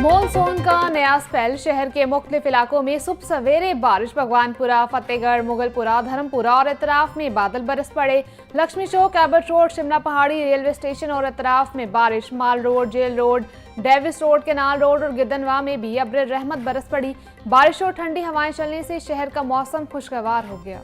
Monsoon का नया spell. शहर के मुख्तलिफ इलाकों में सुबह सवेरे बारिश। भगवानपुरा, फतेहगढ़, मुगलपुरा, धर्मपुरा और इतराफ में बादल बरस पड़े। Lakshmi chowk, Abbott road, Shimla Pahadi, railway station और इतराफ में बारिश। Mall road, jail road, Davis road, canal road और गिद्दनवा में भी अब्र रहमत बरस पड़ी। बारिश और ठंडी हवाएं चलने से शहर का मौसम खुशगवार हो गया।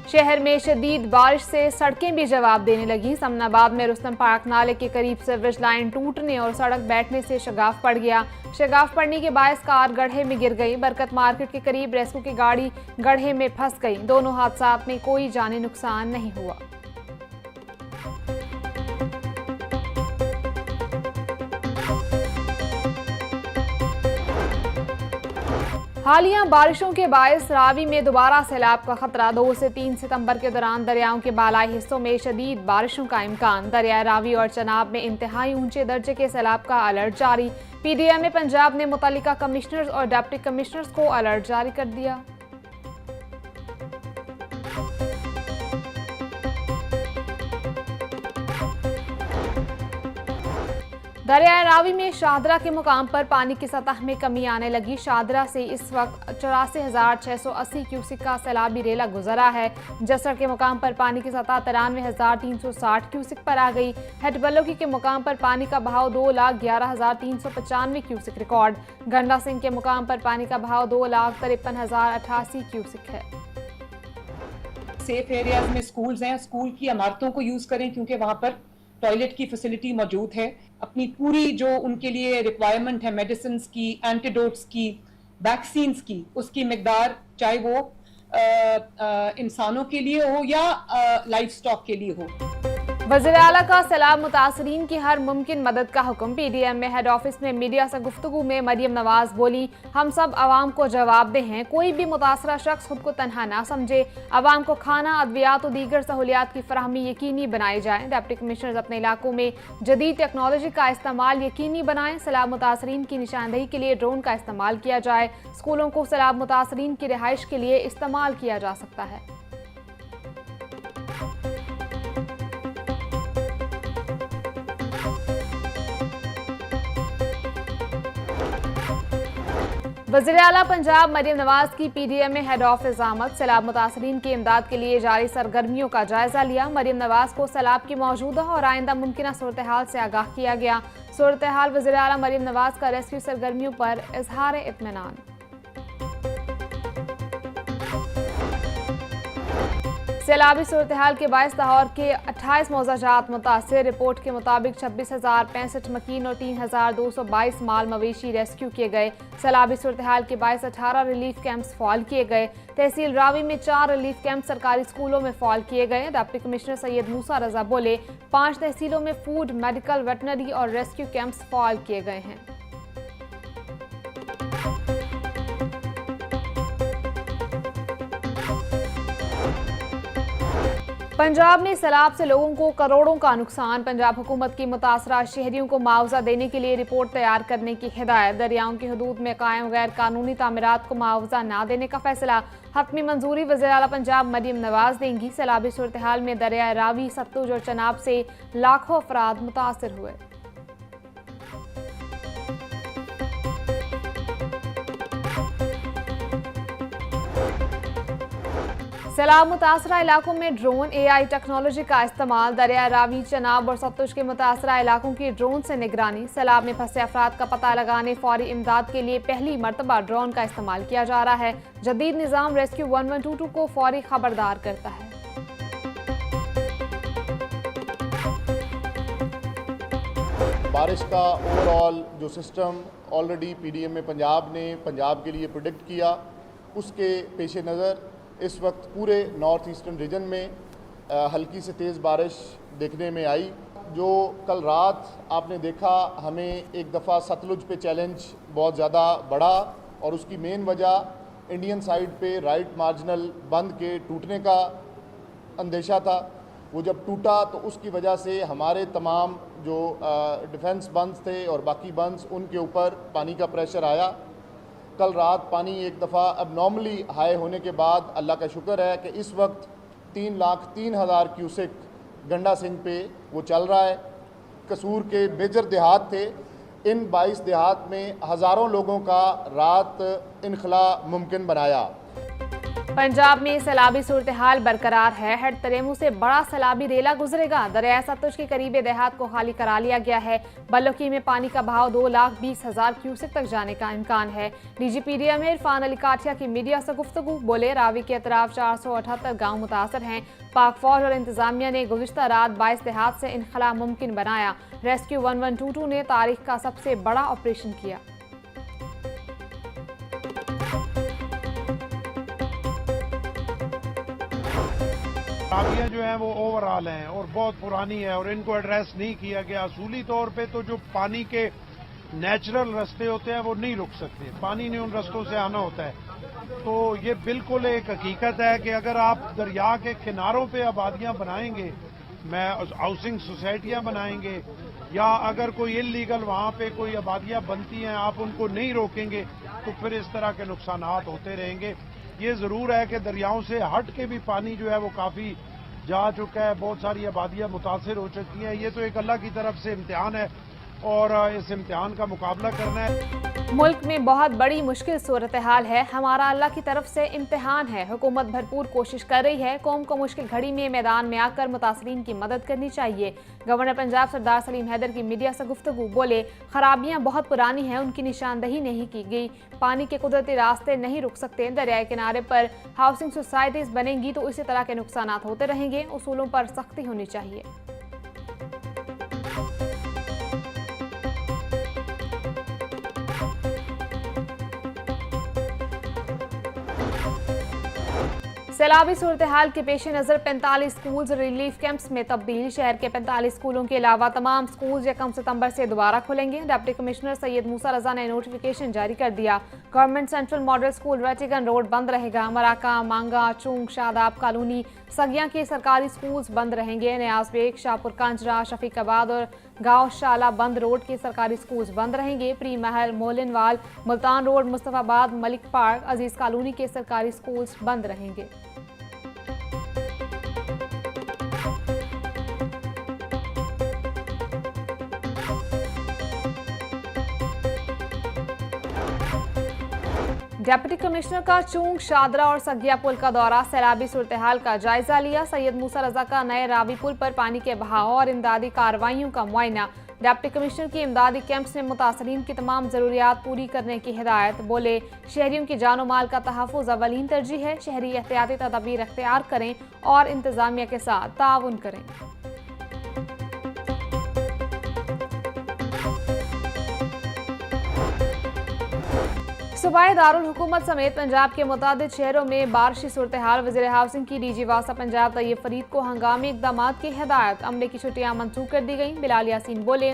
शहर में शदीद बारिश से सड़कें भी जवाब देने लगी। समनाबाद में रुस्तम पार्क नाले के करीब सीवरेज लाइन टूटने और सड़क बैठने से शगाफ पड़ गया। शगाफ पड़ने के बायस कार गड्ढे में गिर गई। बरकत मार्केट के करीब रेस्क्यू की गाड़ी गड्ढे में फंस गई। दोनों हादसात में कोई जानी नुकसान नहीं हुआ। हालिया बारिशों के बायस रावी में दोबारा सैलाब का खतरा। 2 से 3 सितंबर के दौरान दरियाओं के बालाई हिस्सों में शदीद बारिशों का इम्कान। दरिया रावी और चनाब में इंतहाई ऊंचे दर्जे के सैलाब का अलर्ट जारी। पीडीएमए पंजाब ने मुतल्लिका कमिश्नर्स और डिप्टी कमिश्नर्स को अलर्ट जारी कर दिया। दरिया रावी में शाहदरा के मुकाम पर पानी की सतह में कमी आने लगी। शाहदरा से इस वक्त 84,680 क्यूसिक का सैलाबी रेला गुजरा है। जसर के मुकाम पर पानी की सतह 93,360 क्यूसिक पर आ गई। हेटबलोगी के मुकाम पर पानी का बहाव 2,11,395 क्यूसिक रिकॉर्ड। गंडा सिंह के मुकाम पर पानी का बहाव 2,53,088 क्यूसिक है। सेफ एरियाज में स्कूल्स हैं, स्कूल की इमारतों को यूज करें क्योंकि वहां पर टॉयलेट की फैसिलिटी मौजूद है। अपनी पूरी जो उनके लिए रिक्वायरमेंट है मेडिसिन की, एंटीडोट्स की, वैक्सीन्स की, उसकी मिकदार चाहे वो इंसानों के लिए हो या लाइफ स्टॉक के लिए हो। वज़ीर आला का सैलाब मुतासरीन की हर मुमकिन मदद का हुक्म। पीडीएम में हेड ऑफिस में मीडिया से गुफ्तगू में मरियम नवाज बोली, हम सब आवाम को जवाबदेह हैं। कोई भी मुतासरा शख्स खुद को तनहा ना समझे। आवाम को खाना, अद्वियात और दीगर सहूलियात की फराहमी यकीनी बनाई जाए। डिप्टी कमिश्नर्स अपने इलाकों में जदीद टेक्नोलॉजी का इस्तेमाल यकीनी बनाएं। सैलाब मुतासरीन की निशानदही के लिए ड्रोन का इस्तेमाल किया जाए। स्कूलों को सैलाब मुतासरीन की रिहाइश के लिए इस्तेमाल किया जा सकता है। वज़ीर आला पंजाब मरियम नवाज की पीडीएम में हेड ऑफिस आमद। सैलाब मुतासरीन की इमदाद के लिए जारी सरगर्मियों का जायजा लिया। मरियम नवाज को सैलाब की मौजूदा और आइंदा मुमकिन सूरत हाल से आगाह किया गया। सूरत हाल वज़ीर आला मरियम नवाज का रेस्क्यू सरगर्मियों पर इजहार इत्मीनान। सैलाबी सूरत हाल के बायस लाहौर के 28 मौजाजात मुतासिर। रिपोर्ट के मुताबिक 26,065 मकीन और 3,222 माल मवेशी रेस्क्यू किए गए। सैलाबी सूरत हाल के बायस 18 रिलीफ कैंप्स फॉल किए गए। तहसील रावी में 4 रिलीफ कैंप सरकारी स्कूलों में फॉल किए गए। डिप्टी कमिश्नर सैयद मूसा रजा बोले, 5 तहसीलों में फूड, मेडिकल, वेटनरी और रेस्क्यू कैंप्स फॉल किए गए हैं। पंजाब में सैलाब से लोगों को करोड़ों का नुकसान। पंजाब हुकूमत की मुतासरा शहरियों को मुआवजा देने के लिए रिपोर्ट तैयार करने की हिदायत। दरियाओं की हदूद में कायम गैर कानूनी तामीरात को मुआवजा न देने का फैसला। हतमी मंजूरी वज़ीर आला पंजाब मरियम नवाज देंगी। सैलाबी सूरत हाल में दरिया रावी, सतलुज और चनाब से लाखों अफराद मुतासर हुए। सैलाब मुतासरा इलाकों में ड्रोन, एआई टेक्नोलॉजी का इस्तेमाल। दरिया रावी, चनाब और सतलुज के मुतासरा इलाकों की ड्रोन से निगरानी। सैलाब में फंसे अफराद का पता लगाने, फौरी इमदाद के लिए पहली मरतबा ड्रोन का इस्तेमाल किया जा रहा है। जदीद निज़ाम रेस्क्यू 1122 को फौरी खबरदार करता है। बारिश का ओवरऑल जो सिस्टम ऑलरेडी पीडीएम में पंजाब ने पंजाब के लिए प्रेडिक्ट किया, उसके पेश नज़र इस वक्त पूरे नॉर्थ ईस्टर्न रीजन में हल्की से तेज़ बारिश देखने में आई। जो कल रात आपने देखा, हमें एक दफ़ा सतलुज पे चैलेंज बहुत ज़्यादा बढ़ा और उसकी मेन वजह इंडियन साइड पे राइट मार्जिनल बंद के टूटने का अंदेशा था। वो जब टूटा तो उसकी वजह से हमारे तमाम जो डिफेंस बंस थे और बाकी बंस, उनके ऊपर पानी का प्रेशर आया। कल रात पानी एक दफ़ा अब नॉर्मली हाई होने के बाद अल्लाह का शुक्र है कि इस वक्त 3,03,000 क्यूसेक गंडा सिंह पे वो चल रहा है। कसूर के मेजर देहात थे, इन 22 देहात में हज़ारों लोगों का रात इनखला मुमकिन बनाया। पंजाब में सैलाबी सूरत हाल बरकरार है। हेड तरेमू से बड़ा सैलाबी रेला गुजरेगा। दरिया सतलुज के करीबी देहात को खाली करा लिया गया है। बल्लोकी में पानी का बहाव 2,20,000 क्यूसेक तक जाने का इम्कान है। डीजीपीडीएम में इरफान अली काठिया की मीडिया से गुफ्तगू, बोले रावी के अतराफ 478 गाँव मुतासर हैं। पाक फौज और इंतजामिया ने गुज़िश्ता रात 22 देहात से इनखला मुमकिन बनाया। रेस्क्यू 1122 ने तारीख का सबसे बड़ा ऑपरेशन किया। खराबियाँ जो हैं वो ओवरऑल हैं और बहुत पुरानी है और इनको एड्रेस नहीं किया गया। असूली तौर पे तो जो पानी के नेचुरल रास्ते होते हैं वो नहीं रुक सकते, पानी ने उन रास्तों से आना होता है। तो ये बिल्कुल एक हकीकत है कि अगर आप दरिया के किनारों पे आबादियां बनाएंगे, हाउसिंग सोसाइटियां बनाएंगे, या अगर कोई इलीगल वहां पे कोई आबादियां बनती हैं आप उनको नहीं रोकेंगे तो फिर इस तरह के नुकसानात होते रहेंगे। ये जरूर है कि दरियाओं से हट के भी पानी जो है वो काफी जा चुका है, बहुत सारी आबादियां मुतासिर हो चुकी हैं। ये तो एक अल्लाह की तरफ से इम्तिहान है और इस इम्तिहान का मुकाबला करना है। मुल्क में बहुत बड़ी मुश्किल सूरत हाल है, हमारा अल्लाह की तरफ से इम्तिहान है। हुकूमत भरपूर कोशिश कर रही है। कौम को मुश्किल घड़ी में मैदान में आकर मुतासरीन की मदद करनी चाहिए। गवर्नर पंजाब सरदार सलीम हैदर की मीडिया से गुफ्तगू, बोले खराबियां बहुत पुरानी हैं, उनकी निशानदही नहीं की गई। पानी के कुदरती रास्ते नहीं रुक सकते। दरियाए किनारे पर हाउसिंग सोसाइटीज बनेंगी तो इसी तरह के नुकसान होते रहेंगे। उसूलों पर सख्ती होनी चाहिए। सैलाबी सूरत हाल के पेश नज़र 45 स्कूल्स रिलीफ कैंप्स में तब्दील। शहर के 45 स्कूलों के अलावा तमाम स्कूल 1 सितंबर से दोबारा खुलेंगे। डिप्टी कमिश्नर सैयद मूसा रजा ने नोटिफिकेशन जारी कर दिया। Government central model school Rattigan road बंद रहेगा। मराका, मांगा, चूंग, शादाब कॉलोनी, सगिया के सरकारी स्कूल्स बंद रहेंगे। नियाज बेग, शाहपुर कांजरा, शफीकाबाद और गांव शाला बंद रोड के सरकारी स्कूल्स बंद रहेंगे। प्री महल, मोलिनवाल, मुल्तान रोड, मुस्तफाबाद, मलिक पार्क, अजीज कॉलोनी के सरकारी स्कूल्स बंद रहेंगे। डिप्टी कमिश्नर का चूंग, शादरा और सगिया पुल का दौरा, सैलाबी सूरत हाल का जायजा लिया। सैयद मूसा रजा का नए रावी पुल पर पानी के बहाव और इमदादी कार्रवाइयों का मुआयना। डिप्टी कमिश्नर की इमदादी कैंप्स में मुतासरीन की तमाम जरूरियात पूरी करने की हिदायत। बोले शहरियों की जानो माल का तहफ़्फ़ुज़ अवलीन तरजीह है। शहरी एहतियाती तदाबीर अख्तियार करें और इंतजामिया के साथ ताउन करें। सूबाई दारुल हुकूमत समेत पंजाब के मुतादिद शहरों में बारिशी सूरत हाल। वज़ीर हाउसिंग की डीजी वासा पंजाब तैयब फरीद को हंगामी इक़दाम की हिदायत। अमले की छुट्टियां मंसूख कर दी गईं। बिलाल यासीन बोले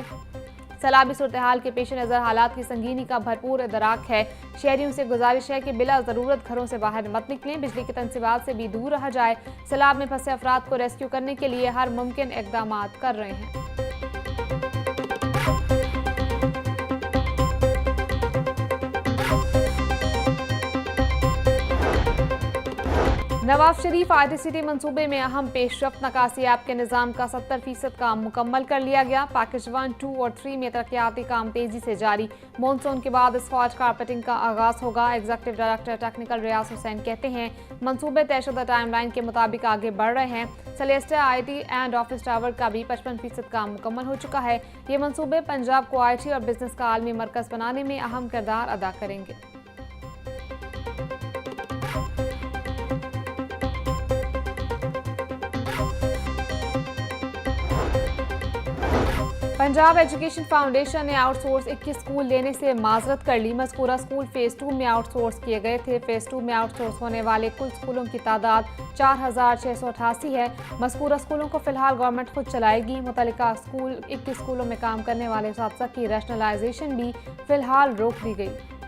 सैलाबी सूरत हाल के पेश नज़र हालात की संगीनी का भरपूर इदराक है। शहरियों से गुजारिश है कि बिला ज़रूरत घरों से बाहर मत निकलें। बिजली की तनसीबात से भी दूर रहा जाए। सैलाब में फंसे अफराद को रेस्क्यू करने के लिए हर मुमकिन इक़दाम कर रहे हैं। नवाब शरीफ ITCT मंसूबे में अहम पेशरफ्त। नकासी ऐप के निज़ाम का 70% काम मुकम्मल कर लिया गया। पैकेज 1, 2 और 3 में तरक्याती काम तेजी से जारी। मानसून के बाद स्पॉट कारपेटिंग का आगाज होगा। एग्जीक्यूटिव डायरेक्टर टेक्निकल रियाज हुसैन कहते हैं मंसूबे तयशुदा टाइमलाइन के मुताबिक आगे बढ़ रहे हैं। Celesta IT and office tower का भी 55% काम मुकम्मल हो चुका है। ये मंसूबे पंजाब को IT और बिजनेस का आलमी मरकज बनाने में अहम किरदार अदा करेंगे। पंजाब एजुकेशन फाउंडेशन ने आउटसोर्स 21 स्कूल लेने से माजरत कर ली। मज़कूरा स्कूल फेज़ 2 में आउटसोर्स किए गए थे। फेज़ 2 में आउटसोर्स होने वाले कुल स्कूलों की तादाद 4,688 है। मज़कूरा स्कूलों को फिलहाल गवर्नमेंट खुद चलाएगी। मुतल्लिका स्कूल 21 स्कूलों में काम करने वाले असातिज़ा की रैशनलाइजेशन भी फिलहाल रोक दी गई।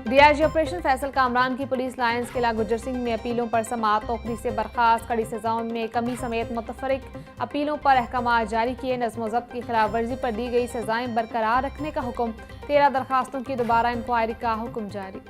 DIG ऑपरेशन फैसल कामरान की पुलिस लाइन्स किला गुज्जर सिंह में अपीलों पर समाअत। नौकरी से बर्खास्त, कड़ी सजाओं में कमी समेत मुतफरिक अपीलों पर अहकाम जारी किए। नज़्म व ज़ब्त की खिलाफ वर्जी पर दी गई सजाएं बरकरार रखने का हुक्म। 13 दरखास्तों की दोबारा इंक्वायरी का हुक्म जारी।